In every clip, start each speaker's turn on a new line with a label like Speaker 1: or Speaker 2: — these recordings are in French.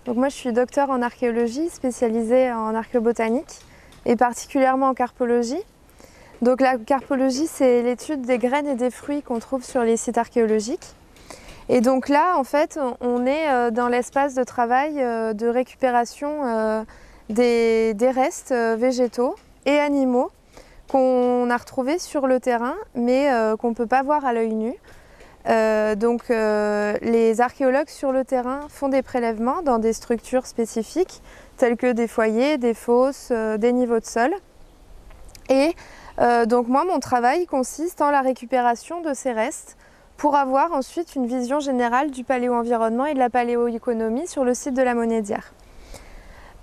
Speaker 1: Donc moi je suis docteur en archéologie, spécialisée en archéobotanique et particulièrement en carpologie. Donc la carpologie, c'est l'étude des graines et des fruits qu'on trouve sur les sites archéologiques. Et donc là, en fait, on est dans l'espace de travail de récupération des restes végétaux et animaux qu'on a retrouvés sur le terrain, mais qu'on ne peut pas voir à l'œil nu. Les archéologues sur le terrain font des prélèvements dans des structures spécifiques, telles que des foyers, des fosses, des niveaux de sol. Et donc moi, mon travail consiste en la récupération de ces restes pour avoir ensuite une vision générale du paléo-environnement et de la paléoéconomie sur le site de la Monédière.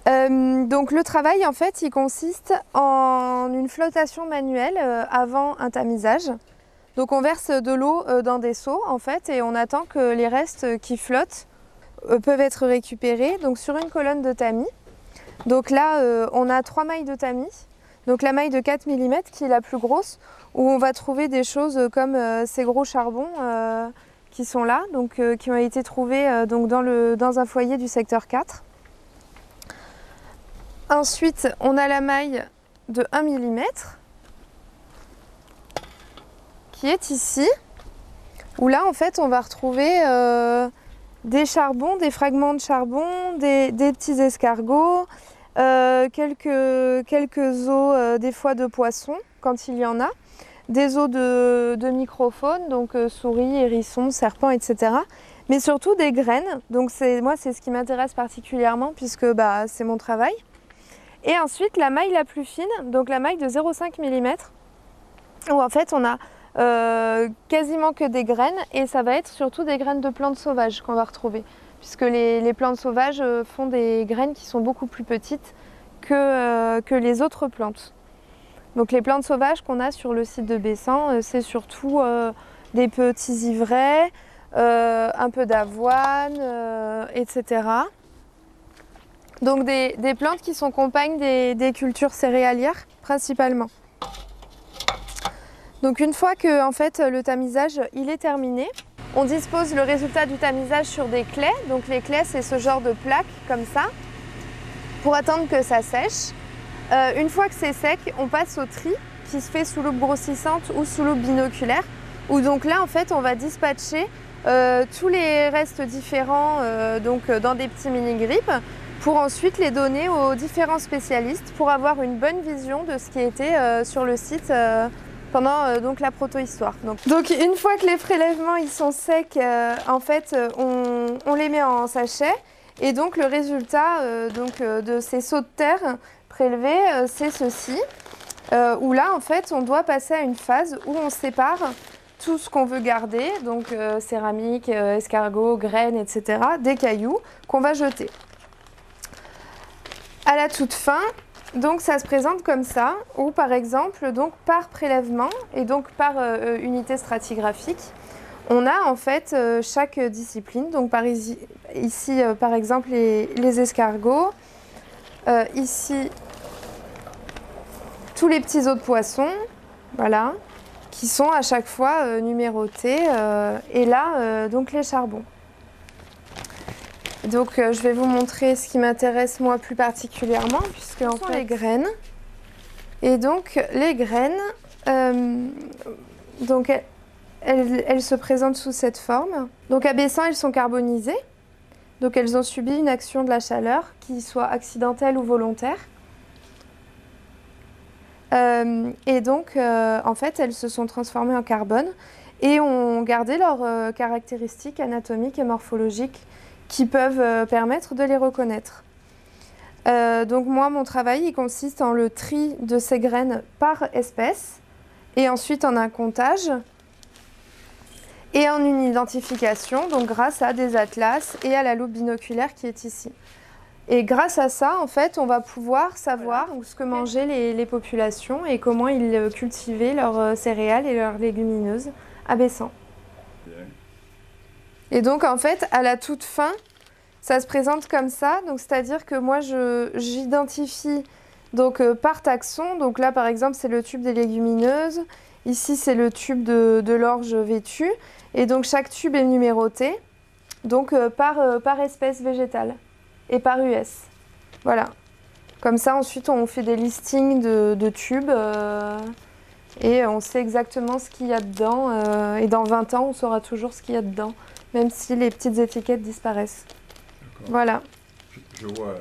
Speaker 1: Donc le travail, en fait, il consiste en une flottation manuelle avant un tamisage. Donc on verse de l'eau dans des seaux, en fait, et on attend que les restes qui flottent peuvent être récupérés donc sur une colonne de tamis. Donc là, on a 3 mailles de tamis. Donc la maille de 4 mm qui est la plus grosse, où on va trouver des choses comme ces gros charbons qui sont là, donc, qui ont été trouvés dans un foyer du secteur 4. Ensuite, on a la maille de 1 mm qui est ici, où là en fait on va retrouver des charbons, des fragments de charbon, des petits escargots, quelques os des fois de poissons quand il y en a, des os de microfaune, donc souris, hérissons, serpents, etc. Mais surtout des graines, donc moi c'est ce qui m'intéresse particulièrement puisque c'est mon travail. Et ensuite la maille la plus fine, donc la maille de 0,5 mm, où en fait on a quasiment que des graines, et ça va être surtout des graines de plantes sauvages qu'on va retrouver, puisque les plantes sauvages font des graines qui sont beaucoup plus petites que les autres plantes. Donc les plantes sauvages qu'on a sur le site de Bessan, c'est surtout des petits ivraies, un peu d'avoine, etc. Donc des plantes qui sont compagnes des cultures céréalières principalement. Donc une fois que en fait, le tamisage il est terminé, on dispose le résultat du tamisage sur des claies. Donc les claies, c'est ce genre de plaques comme ça, pour attendre que ça sèche. Une fois que c'est sec, on passe au tri qui se fait sous loupe grossissante ou sous loupe binoculaire, où donc là en fait on va dispatcher tous les restes différents dans des petits mini-grippes, pour ensuite les donner aux différents spécialistes pour avoir une bonne vision de ce qui était sur le site pendant la protohistoire. Donc une fois que les prélèvements ils sont secs, en fait on les met en sachet, et donc le résultat de ces seaux de terre prélevés, c'est ceci, où là en fait on doit passer à une phase où on sépare tout ce qu'on veut garder, donc céramique, escargot, graines, etc., des cailloux qu'on va jeter. À la toute fin, donc ça se présente comme ça, où par exemple, donc par prélèvement et donc par unité stratigraphique, on a en fait chaque discipline. Donc ici par exemple les escargots, ici tous les petits os de poisson, voilà, qui sont à chaque fois numérotés, et là donc les charbons. Donc je vais vous montrer ce qui m'intéresse moi plus particulièrement, puisque en fait, les graines. Et donc les graines, elles se présentent sous cette forme. Donc à Bessan, elles sont carbonisées. Donc elles ont subi une action de la chaleur, qui soit accidentelle ou volontaire. Et donc en fait, elles se sont transformées en carbone et ont gardé leurs caractéristiques anatomiques et morphologiques qui peuvent permettre de les reconnaître. Donc moi, mon travail il consiste en le tri de ces graines par espèce, et ensuite en un comptage et en une identification, donc grâce à des atlas et à la loupe binoculaire qui est ici. Et grâce à ça, en fait, on va pouvoir savoir ce que mangeaient les populations et comment ils cultivaient leurs céréales et leurs légumineuses à Bessan. Et donc en fait, à la toute fin, ça se présente comme ça. Donc c'est-à-dire que moi, j'identifie par taxon. Donc là, par exemple, c'est le tube des légumineuses. Ici, c'est le tube de l'orge vêtue. Et donc chaque tube est numéroté, donc par espèce végétale. et par US. Voilà. Comme ça, ensuite, on fait des listings de tubes et on sait exactement ce qu'il y a dedans. Et dans 20 ans, on saura toujours ce qu'il y a dedans, même si les petites étiquettes disparaissent. Voilà.
Speaker 2: Je vois